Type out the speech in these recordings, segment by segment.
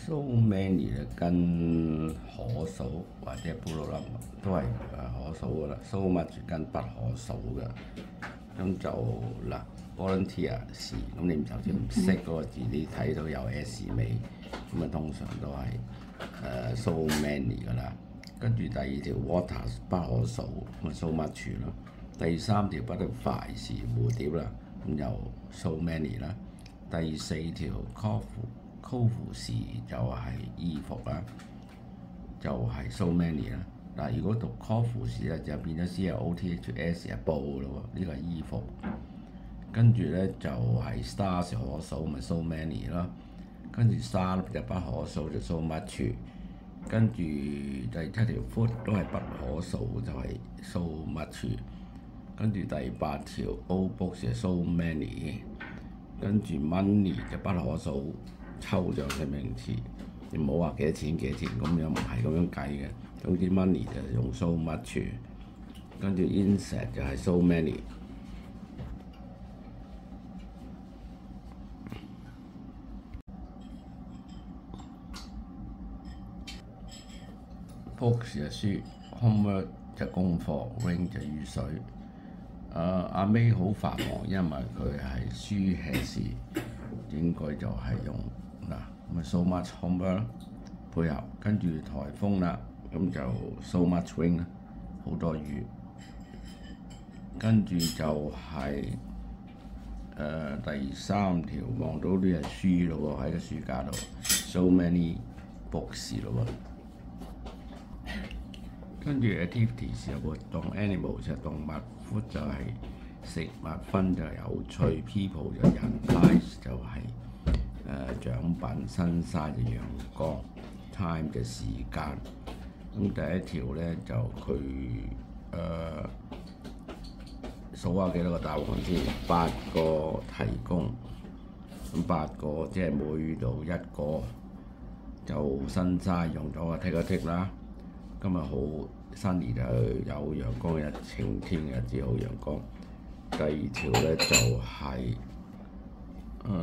So many 咧跟可數或者 Blue Rum 都係可數噶啦，so much 跟不可數嘅。咁就嗱 volunteer 是咁，你就算唔識嗰個字，你睇到有 S 尾，咁啊通常都係so many 噶啦。跟住第二條 water 不可數，咁啊 so much 咯。第三條 butterfly 是蝴蝶啦，咁又 so many 啦。第四條 coffee 是就係衣服啦，就係 so many 啦。嗱，如果讀 coffee 是咧，就變咗 CLOTHS 係布咯喎，呢個係衣服。跟住咧就係 stars 可數，咪 so many 咯。跟住 star 就不可數，就 so much。跟住第七條 food 都係不可數，就係 so much。跟住第八條 old books 就 so many。跟住 money 就不可數，抽象嘅名詞，你唔好話幾多錢咁樣，唔係咁樣計嘅。總之 money 就用 so much， 跟住 insect 就係 so many。books 就書 ，homework 就功課 ，rain 就雨水。阿 May 好繁忙，因為佢係書 hea 應該就係用嗱咁啊 so much homework 配合，跟住颱風啦，咁就 so much rain 啦，好多雨。跟住就係、第三條望到啲係書咯喎，喺個書架度 so many books 咯喎。跟住 activities 有活動 ，animal 就係動物 ，food 就係食物，分就係有趣 ，people 就人 ，prize 就係獎品 ，sunshine 就陽光 ，time 就時間。咁第一條咧就佢數下幾多個答案先，8個提供，咁8個即係每度1個就sunshine用咗個剔一剔啦。今日好 sunny 就有陽光日，晴天日子好陽光。第二條咧就係、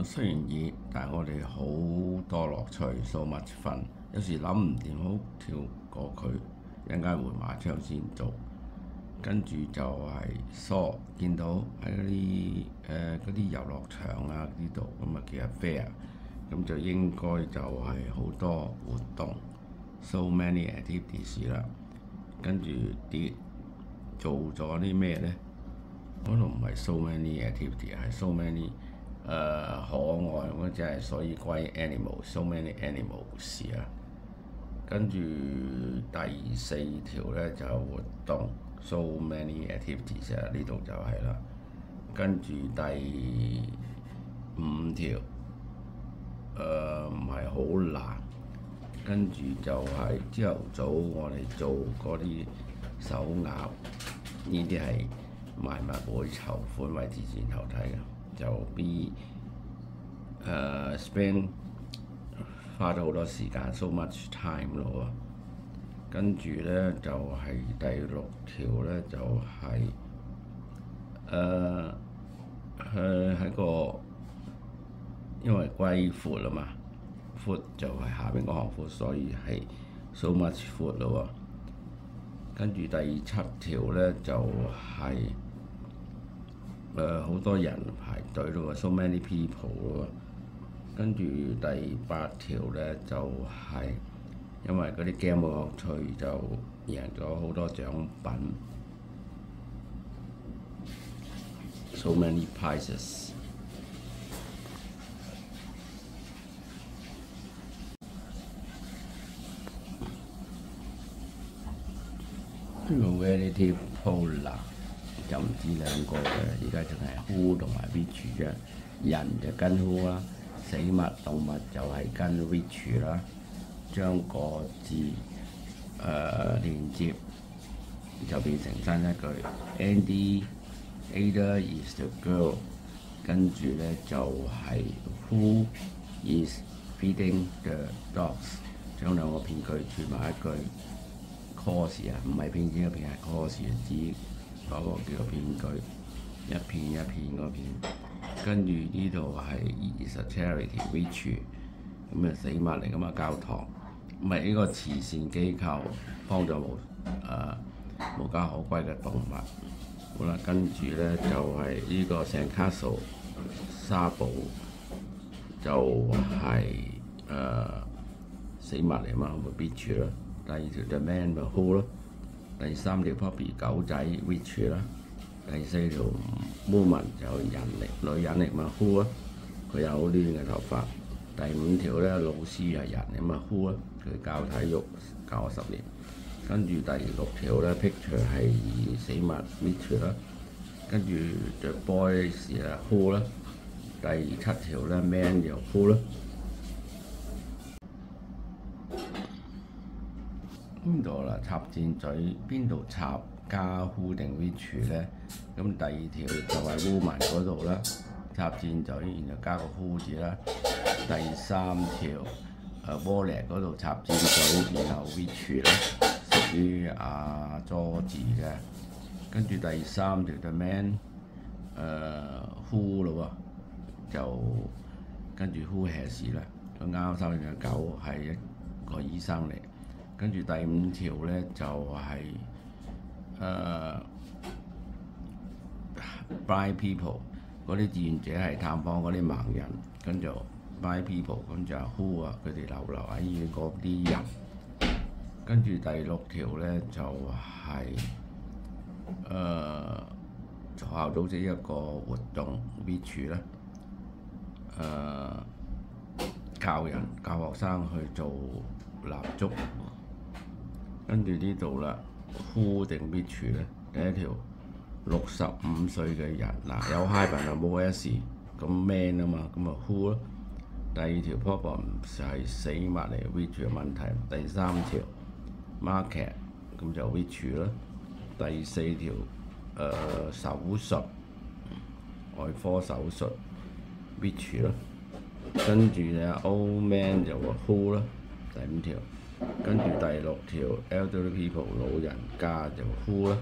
雖然熱，但係我哋好多樂趣 ，so much fun。有時諗唔掂好跳過佢，一陣間回馬槍先做。跟住就係 saw 見到喺嗰啲遊樂場啊呢度，咁啊其實 fair， 咁就應該就係好多活動。So many activities 啦，跟住啲做咗啲咩咧？可能唔係 so many activities， 係 so many 可愛咁，即係所以歸 animal，so many animals 啊。跟住第四條咧就活動 ，so many activities 啊，呢度就係啦。跟住第五條唔係好難。跟住就係朝頭早我哋做嗰啲手鴨，呢啲係賣物會籌款為慈善團體嘅，就 spend 花咗好多時間 ，so much time 咯喎。跟住咧就係、第6條咧就係喺個因為歸闊啊嘛。food 就係下邊嗰行 food， 所以係 so much food 咯喎。跟住第7條咧就係好多人排隊咯喎 ，so many people 咯喎。跟住第8條咧就係、因為嗰啲 game 好有趣，就贏咗好多獎品 ，so many prizes。呢個 relative polar 就唔止2個嘅，而家淨係 who 同埋 which 啫。人就跟 who 啦，死物動物就係跟 which 啦。將個字連接就變成新一句 Andy Ada is the girl， 跟住咧就係、who is feeding the dogs， 將兩個片句串埋一句。cause 啊，唔係片子嘅片，係 cause 指嗰個叫做片句，一片一片嗰片。跟住呢度係 is a charity which 咁死物嚟噶嘛，教堂，唔係呢個慈善機構幫助無家可歸嘅動物。好啦，跟住咧就係、呢個聖卡素沙堡，就係、死物嚟嘛，咪 bitch 啦。第二條就 man 咪 who 咯。第三條 puppy 狗仔 witch 啦。第四條 woman 就女人嚟嘛 who 啊，佢有好亂嘅頭髮。第五條咧老師係人嚟嘛 who 啊，佢教體育教我10年。跟住第6條咧 picture 係死物 witch 啦。跟住 the boys 啊 who 啦。第7條咧 man 又 who 啦。邊度啦？插箭嘴邊度插加 who 定 which 咧？咁第2條就係 woman 嗰度啦，插箭嘴，然後加個 who 字啦。第3條wallet 嗰度插箭嘴，然後 which 咧屬於佐治嘅。跟住第3條就 man who 咯喎，就跟住 who has 啦。咁啱啱收完嘅狗係一個醫生嚟。跟住第5條咧就係、blind people 嗰啲志願者係探訪嗰啲盲人，跟住 blind people 咁就 who 啊，佢哋留喺醫院嗰啲人。跟住第6條咧就係、學校組織一個活動 which 咧教學生去做蠟燭。跟住呢度啦 who 定 which 咧？第1條65歲嘅人嗱，有 hyphen 又冇 s， 咁 man 啊嘛，咁啊 who 咯。第2條 problem 係死物嚟 which 嘅問題。第3條 market 咁就 which 啦。第4條手術外科手術 which 啦。跟住咧 old man 就話 who 啦。第5條。跟住第6條 elderly people 老人家就 who 啦。